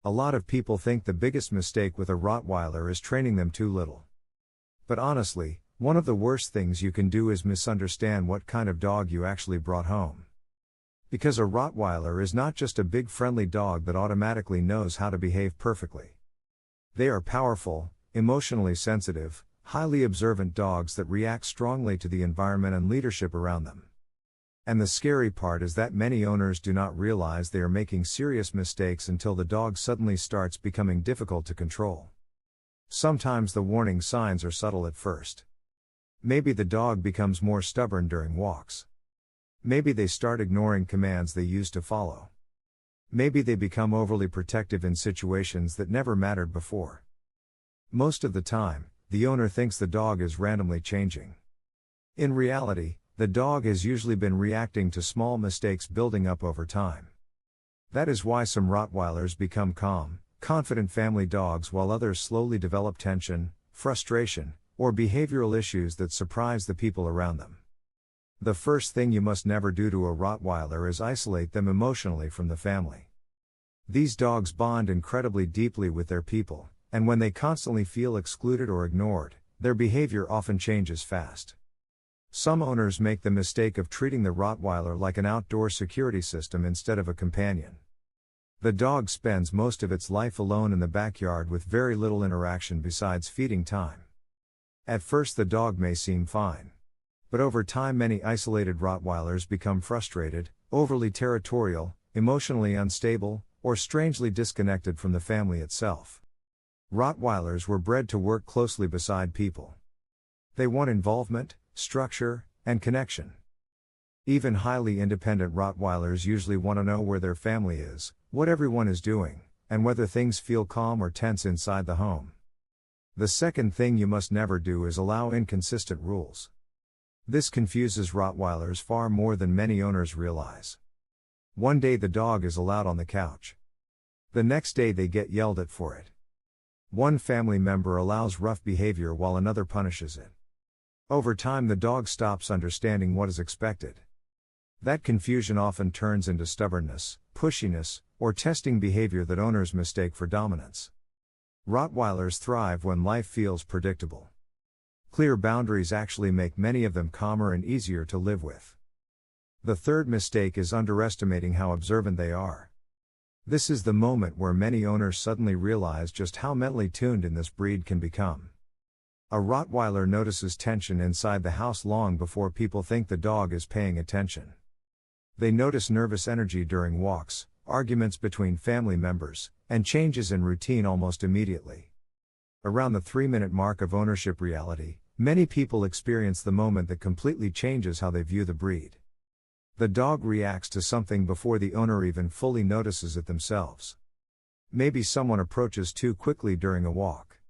A lot of people think the biggest mistake with a Rottweiler is training them too little. But honestly, one of the worst things you can do is misunderstand what kind of dog you actually brought home. Because a Rottweiler is not just a big friendly dog that automatically knows how to behave perfectly. They are powerful, emotionally sensitive, highly observant dogs that react strongly to the environment and leadership around them. And the scary part is that many owners do not realize they are making serious mistakes until the dog suddenly starts becoming difficult to control. Sometimes the warning signs are subtle at first. Maybe the dog becomes more stubborn during walks. Maybe they start ignoring commands they used to follow. Maybe they become overly protective in situations that never mattered before. Most of the time, the owner thinks the dog is randomly changing. In reality, the dog has usually been reacting to small mistakes building up over time. That is why some Rottweilers become calm, confident family dogs while others slowly develop tension, frustration, or behavioral issues that surprise the people around them. The first thing you must never do to a Rottweiler is isolate them emotionally from the family. These dogs bond incredibly deeply with their people, and when they constantly feel excluded or ignored, their behavior often changes fast. Some owners make the mistake of treating the Rottweiler like an outdoor security system instead of a companion. The dog spends most of its life alone in the backyard with very little interaction besides feeding time. At first the dog may seem fine. But over time many isolated Rottweilers become frustrated, overly territorial, emotionally unstable, or strangely disconnected from the family itself. Rottweilers were bred to work closely beside people. They want involvement, structure, and connection. Even highly independent Rottweilers usually want to know where their family is, what everyone is doing, and whether things feel calm or tense inside the home. The second thing you must never do is allow inconsistent rules. This confuses Rottweilers far more than many owners realize. One day the dog is allowed on the couch. The next day they get yelled at for it. One family member allows rough behavior while another punishes it. Over time the dog stops understanding what is expected. That confusion often turns into stubbornness, pushiness, or testing behavior that owners mistake for dominance. Rottweilers thrive when life feels predictable. Clear boundaries actually make many of them calmer and easier to live with. The third mistake is underestimating how observant they are. This is the moment where many owners suddenly realize just how mentally tuned in this breed can become. A Rottweiler notices tension inside the house long before people think the dog is paying attention. They notice nervous energy during walks, arguments between family members, and changes in routine almost immediately. Around the 3-minute mark of ownership reality, many people experience the moment that completely changes how they view the breed. The dog reacts to something before the owner even fully notices it themselves. Maybe someone approaches too quickly during a walk.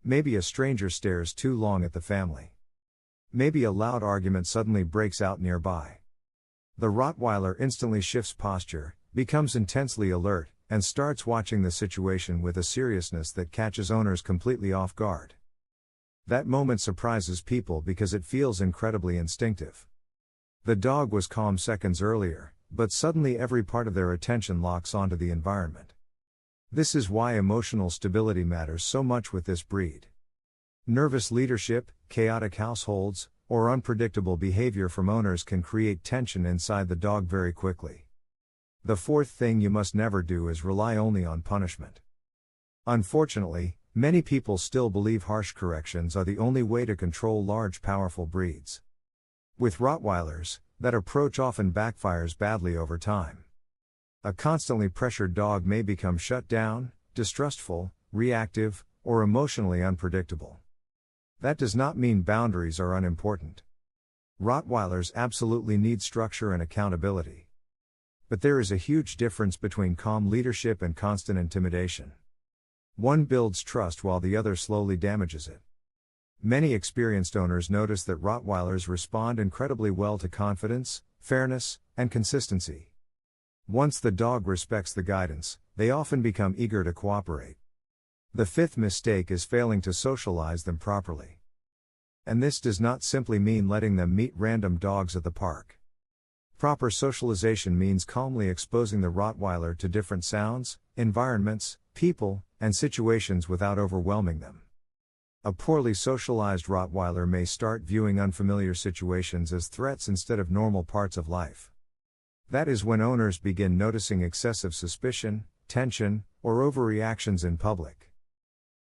Maybe a stranger stares too long at the family. Maybe a loud argument suddenly breaks out nearby. The Rottweiler instantly shifts posture, becomes intensely alert, and starts watching the situation with a seriousness that catches owners completely off guard. That moment surprises people because it feels incredibly instinctive. The dog was calm seconds earlier, but suddenly every part of their attention locks onto the environment. This is why emotional stability matters so much with this breed. Nervous leadership, chaotic households, or unpredictable behavior from owners can create tension inside the dog very quickly. The fourth thing you must never do is rely only on punishment. Unfortunately, many people still believe harsh corrections are the only way to control large, powerful breeds. With Rottweilers, that approach often backfires badly over time. A constantly pressured dog may become shut down, distrustful, reactive, or emotionally unpredictable. That does not mean boundaries are unimportant. Rottweilers absolutely need structure and accountability. But there is a huge difference between calm leadership and constant intimidation. One builds trust while the other slowly damages it. Many experienced owners notice that Rottweilers respond incredibly well to confidence, fairness, and consistency. Once the dog respects the guidance, they often become eager to cooperate. The fifth mistake is failing to socialize them properly. And this does not simply mean letting them meet random dogs at the park. Proper socialization means calmly exposing the Rottweiler to different sounds, environments, people, and situations without overwhelming them. A poorly socialized Rottweiler may start viewing unfamiliar situations as threats instead of normal parts of life. That is when owners begin noticing excessive suspicion, tension, or overreactions in public.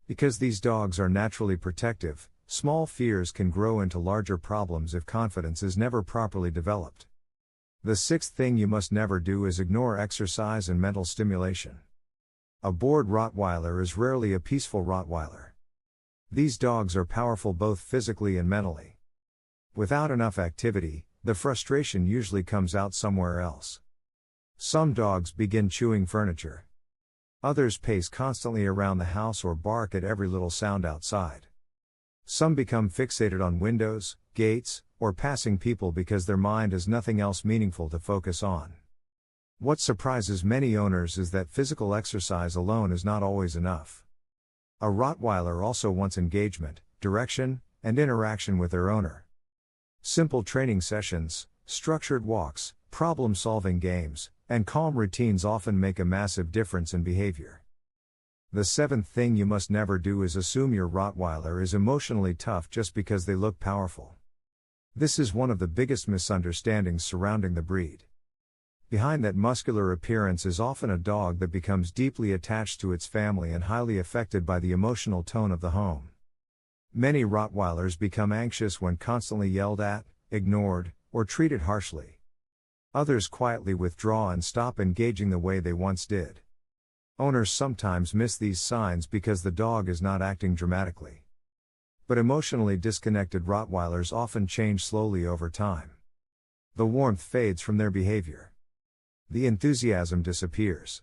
Because these dogs are naturally protective, small fears can grow into larger problems if confidence is never properly developed. The sixth thing you must never do is ignore exercise and mental stimulation. A bored Rottweiler is rarely a peaceful Rottweiler. These dogs are powerful both physically and mentally. Without enough activity, the frustration usually comes out somewhere else. Some dogs begin chewing furniture. Others pace constantly around the house or bark at every little sound outside. Some become fixated on windows, gates, or passing people because their mind has nothing else meaningful to focus on. What surprises many owners is that physical exercise alone is not always enough. A Rottweiler also wants engagement, direction, and interaction with their owner. Simple training sessions, structured walks, problem-solving games, and calm routines often make a massive difference in behavior. The seventh thing you must never do is assume your Rottweiler is emotionally tough just because they look powerful. This is one of the biggest misunderstandings surrounding the breed. Behind that muscular appearance is often a dog that becomes deeply attached to its family and highly affected by the emotional tone of the home. Many Rottweilers become anxious when constantly yelled at, ignored, or treated harshly. Others quietly withdraw and stop engaging the way they once did. Owners sometimes miss these signs because the dog is not acting dramatically. But emotionally disconnected Rottweilers often change slowly over time. The warmth fades from their behavior. The enthusiasm disappears.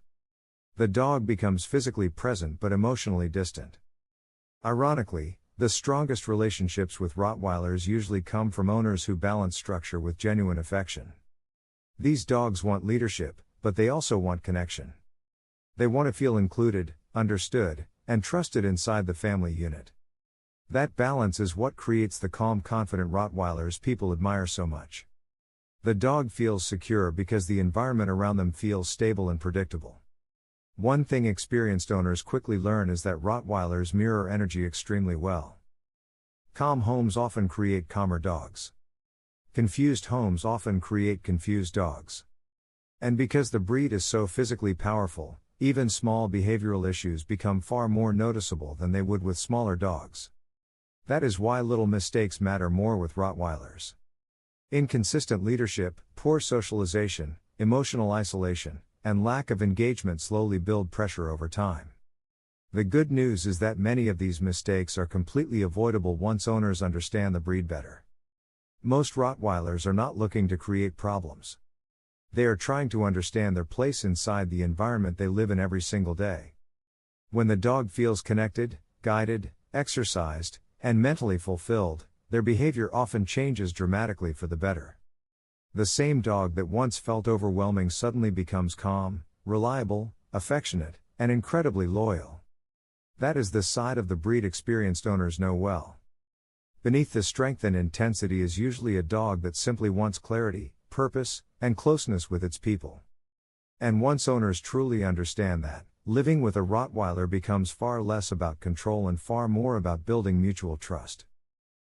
The dog becomes physically present but emotionally distant. Ironically, the strongest relationships with Rottweilers usually come from owners who balance structure with genuine affection. These dogs want leadership, but they also want connection. They want to feel included, understood, and trusted inside the family unit. That balance is what creates the calm, confident Rottweilers people admire so much. The dog feels secure because the environment around them feels stable and predictable. One thing experienced owners quickly learn is that Rottweilers mirror energy extremely well. Calm homes often create calmer dogs. Confused homes often create confused dogs. And because the breed is so physically powerful, even small behavioral issues become far more noticeable than they would with smaller dogs. That is why little mistakes matter more with Rottweilers. Inconsistent leadership, poor socialization, emotional isolation, and lack of engagement slowly build pressure over time. The good news is that many of these mistakes are completely avoidable once owners understand the breed better. Most Rottweilers are not looking to create problems. They are trying to understand their place inside the environment they live in every single day. When the dog feels connected, guided, exercised, and mentally fulfilled, their behavior often changes dramatically for the better. The same dog that once felt overwhelming suddenly becomes calm, reliable, affectionate, and incredibly loyal. That is the side of the breed experienced owners know well. Beneath the strength and intensity is usually a dog that simply wants clarity, purpose, and closeness with its people. And once owners truly understand that, living with a Rottweiler becomes far less about control and far more about building mutual trust.